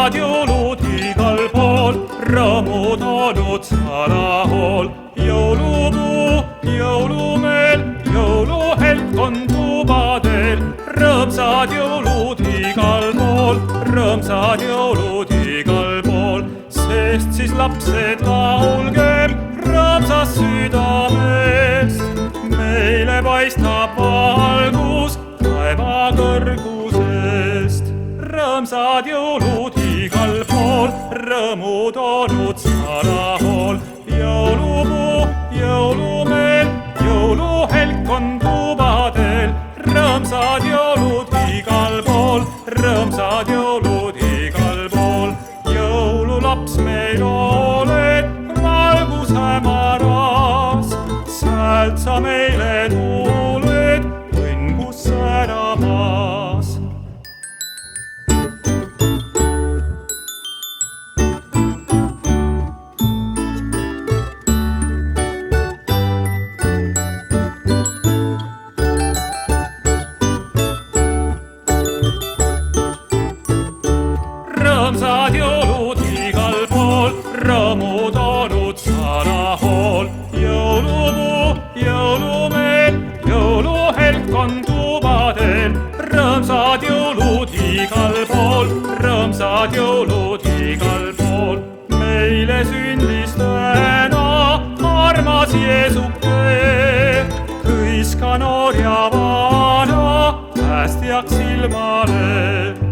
rõõmsad jõulud igal pool, rõõmud olnud salahool. Jõulupuu, jõulumeel, jõuluheltkond tubadel, rõõmsad jõulud igal pool, rõõmsad jõulud igal pool. Sest siis lapsed laulgem rõõmsast südamest, meile paistab valgus taeva kõrgusest. Rõõmsad jõulud igal pool, rõõmud olnud salahool. Jõulupuu, jõulumeel, jõuluheltkond tubadel, rõõmsad jõulud igal pool, rõõmsad jõulud igal pool. Jõululaps meil oled, valgus hämaras, sealt sa meile tuled, õnn kus säramas. Rõõmsad jõulud igal pool, rõõmud olnud salahool. Jõulupuu, jõulumeel, jõuluheltkond tubadel, rõõmsad jõulud igal pool, rõõmsad jõulud igal pool. Meile sündis täna armas Jeesuke, hõiska noor ja vana päästjaks ilmale.